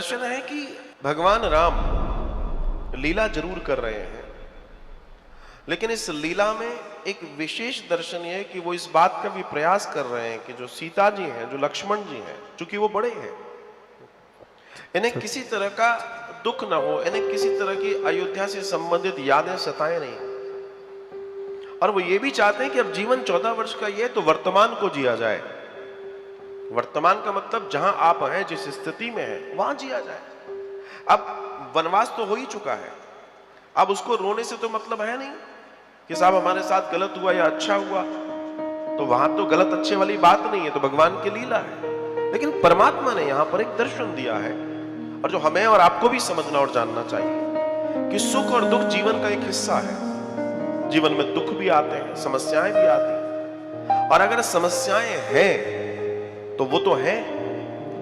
दर्शन है कि भगवान राम लीला जरूर कर रहे हैं, लेकिन इस लीला में एक विशेष दर्शन यह है कि वो इस बात का भी प्रयास कर रहे हैं कि जो सीता जी हैं, जो लक्ष्मण जी हैं, चूंकि वो बड़े हैं, इन्हें किसी तरह का दुख ना हो, इन्हें किसी तरह की अयोध्या से संबंधित यादें सताए नहीं। और वो ये भी चाहते हैं कि अब जीवन 14 वर्ष का ये, तो वर्तमान को जिया जाए। वर्तमान का मतलब जहां आप हैं, जिस स्थिति में हैं, वहां जिया जाए। अब वनवास तो हो ही चुका है, अब उसको रोने से तो मतलब है नहीं कि साहब हमारे साथ गलत हुआ या अच्छा हुआ, तो वहां तो गलत अच्छे वाली बात नहीं है, तो भगवान की लीला है। लेकिन परमात्मा ने यहां पर एक दर्शन दिया है, और जो हमें और आपको भी समझना और जानना चाहिए कि सुख और दुख जीवन का एक हिस्सा है। जीवन में दुख भी आते हैं, समस्याएं भी आती हैं, और अगर समस्याएं हैं तो वो तो है,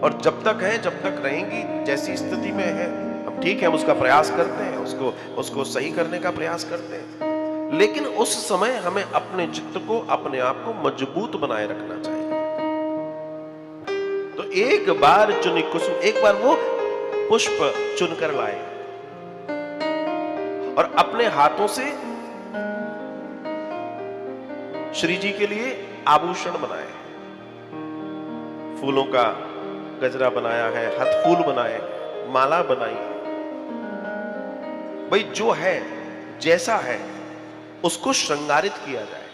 और जब तक है, जब तक रहेंगी, जैसी स्थिति में है, हम ठीक है, हम उसका प्रयास करते हैं, उसको सही करने का प्रयास करते हैं। लेकिन उस समय हमें अपने चित्त को, अपने आप को मजबूत बनाए रखना चाहिए। तो एक बार चुनी कुसुम, एक बार वो पुष्प चुनकर लाए और अपने हाथों से श्री जी के लिए आभूषण बनाए, फूलों का गजरा बनाया है, हाथ फूल बनाए, माला बनाई। भाई जो है, जैसा है, उसको श्रृंगारित किया जाए।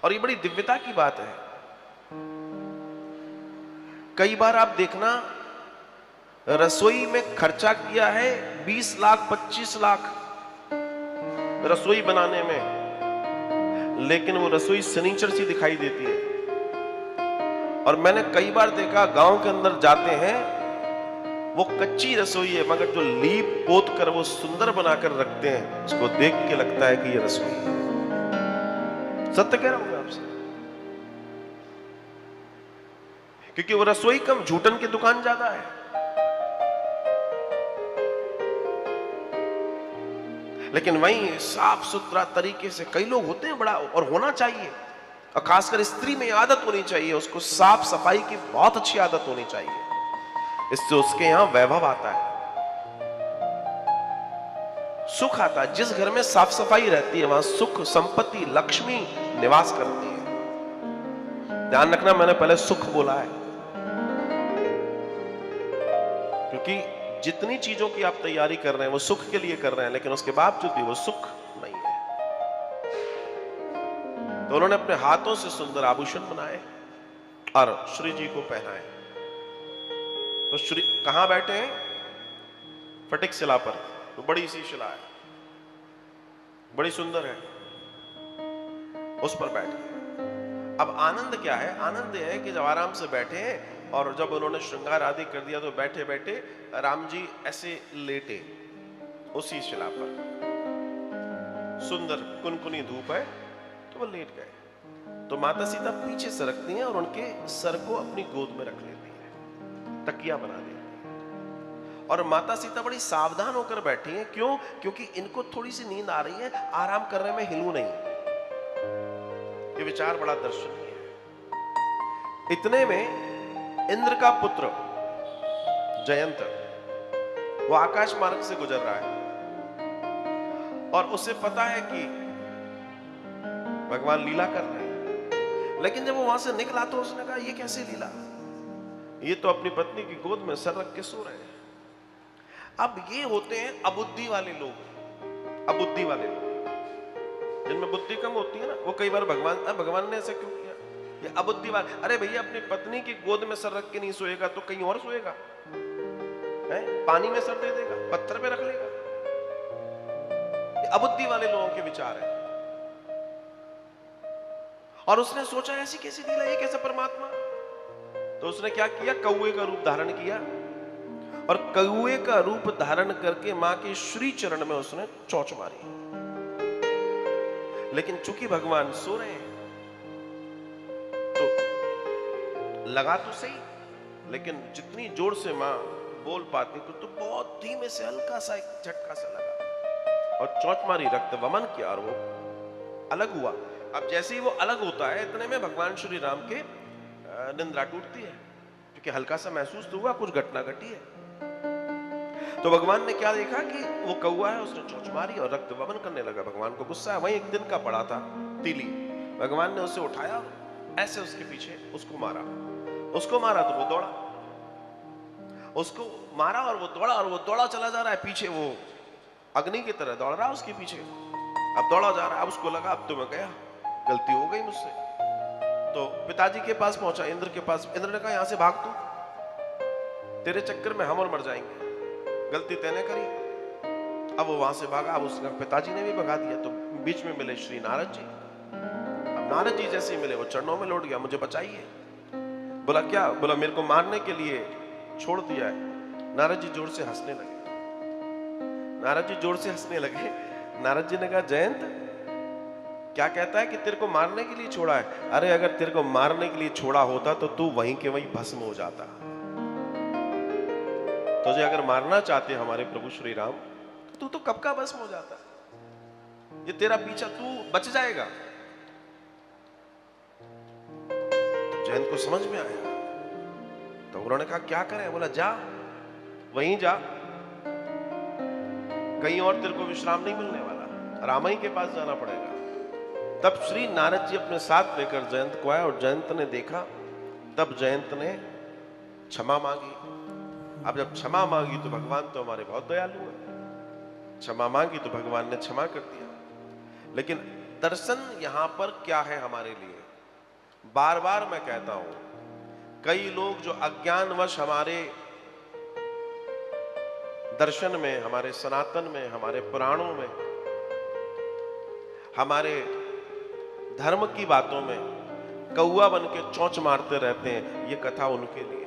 और ये बड़ी दिव्यता की बात है। कई बार आप देखना, रसोई में खर्चा किया है 20 लाख 25 लाख रसोई बनाने में, लेकिन वो रसोई सनीचर सी दिखाई देती है। और मैंने कई बार देखा, गांव के अंदर जाते हैं, वो कच्ची रसोई है, मगर जो लीप पोत कर वो सुंदर बनाकर रखते हैं, उसको देख के लगता है कि ये रसोई है। सत्य कह रहा हूं मैं आपसे, क्योंकि वो रसोई कम, झूठन की दुकान ज्यादा है। लेकिन वहीं साफ सुथरा तरीके से, कई लोग होते हैं बड़ा, और होना चाहिए, और खासकर स्त्री में आदत होनी चाहिए, उसको साफ सफाई की बहुत अच्छी आदत होनी चाहिए। इससे उसके यहां वैभव आता है, सुख आता है। जिस घर में साफ सफाई रहती है, वहां सुख, संपत्ति, लक्ष्मी निवास करती है। ध्यान रखना, मैंने पहले सुख बोला है, क्योंकि जितनी चीजों की आप तैयारी कर रहे हैं वो सुख के लिए कर रहे हैं, लेकिन उसके बावजूद भी वो सुख नहीं है। तो उन्होंने अपने हाथों से सुंदर आभूषण बनाए और श्री जी को पहनाए। तो श्री कहां बैठे हैं? फटिक शिला पर। तो बड़ी सी शिला है, बड़ी सुंदर है, उस पर बैठे। अब आनंद क्या है? आनंद यह है कि जब आराम से बैठे हैं, और जब उन्होंने श्रृंगार आदि कर दिया, तो बैठे बैठे राम जी ऐसे लेटे उसी शिला पर। सुंदर कुनकुनी धूप है, तो वो लेट गए। तो माता सीता पीछे सरकती हैं और उनके सर को अपनी गोद में रख लेती हैं, तकिया बना देती हैं। और माता सीता बड़ी सावधान होकर बैठी हैं। क्यों? क्योंकि इनको थोड़ी सी नींद आ रही है, आराम करने में हिलू नहीं। ये विचार बड़ा दर्शनीय है। इतने में इंद्र का पुत्र जयंत, वो आकाश मार्ग से गुजर रहा है, और उसे पता है कि भगवान लीला कर रहे हैं। लेकिन जब वो वहां से निकला, तो उसने कहा, ये कैसे लीला? ये तो अपनी पत्नी की गोद में सर रख के सो रहे हैं। अब ये होते हैं अबुद्धि वाले लोग। अबुद्धि वाले लोग, जिनमें बुद्धि कम होती है ना, वो कई बार भगवान ने ऐसा क्यों किया? ये अबुद्धि वाले, अरे भैया, अपनी पत्नी की गोद में सर रख के नहीं सोएगा तो कहीं और सोएगा है? पानी में सर दे देगा, पत्थर पे रख लेगा। ये अबुद्धि वाले लोगों के विचार है। और उसने सोचा, ऐसी कैसी लीला, ये कैसा परमात्मा? तो उसने क्या किया? कौए का रूप धारण किया, और कौए का रूप धारण करके मां के श्री चरण में उसने चोंच मारी। लेकिन चूंकि भगवान सो रहे हैं, तो लगा तो सही, लेकिन जितनी जोर से मां बोल पाती तो बहुत धीमे से, हल्का सा एक झटका सा लगा, और चोंच मारी, रक्त वमन किया, और वो अलग हुआ। अब जैसे ही वो अलग होता है, इतने में भगवान श्री राम के निंद्रा टूटती है। क्योंकि हल्का सा महसूस तो हुआ कुछ घटना घटी है। तो भगवान ने क्या देखा कि वो कौवा है, उसने चोंच मारी और रक्त वमन करने लगा। भगवान को गुस्सा है, वहीं एक दिन का पड़ा था तीली। भगवान ने उसे उठाया, ऐसे उसके पीछे उसको मारा तो वो दौड़ा, उसको मारा और वो दौड़ा चला जा रहा है पीछे, वो अग्नि की तरह दौड़ रहा है उसके पीछे। अब दौड़ा जा रहा है, अब उसको लगा अब तो मैं गया, गलती हो गई मुझसे। तो पिताजी के पास पहुंचा, इंद्र के पास। इंद्र ने कहा यहां से भाग तू, तेरे चक्कर में हम और मर जाएंगे, गलती तैने करी। अब वो वहां से भागा, अब उसका पिताजी ने भी भगा दिया। तो बीच में मिले श्री नारद जी। अब नारद जी जैसे ही मिले वो चरणों में लौट गया, मुझे बचाइए। बोला क्या? बोला मेरे को मारने के लिए छोड़ दिया है। नारद जी जोर से हंसने लगे। नारद जी ने कहा जयंत क्या कहता है कि तेरे को मारने के लिए छोड़ा है? अरे अगर तेरे को मारने के लिए छोड़ा होता तो तू वहीं के वहीं भस्म हो जाता। तुझे अगर मारना चाहते हमारे प्रभु श्री राम तो तू तो कब का भस्म हो जाता। ये तेरा पीछा, तू बच जाएगा। तो जयंत को समझ में आया, तो उन्होंने कहा क्या करें? बोला जा, वहीं जा, कहीं और तेरे को विश्राम नहीं मिलने वाला, रामाई के पास जाना पड़ेगा। तब श्री नारद जी अपने साथ लेकर जयंत को आए और जयंत ने देखा, तब जयंत ने क्षमा मांगी। अब जब क्षमा मांगी तो भगवान तो हमारे बहुत दयालु है, क्षमा मांगी तो भगवान ने क्षमा कर दिया। लेकिन दर्शन यहां पर क्या है हमारे लिए? बार बार मैं कहता हूं, कई लोग जो अज्ञानवश हमारे दर्शन में, हमारे सनातन में, हमारे पुराणों में, हमारे धर्म की बातों में कौवा बन के चोंच मारते रहते हैं, ये कथा उनके लिए।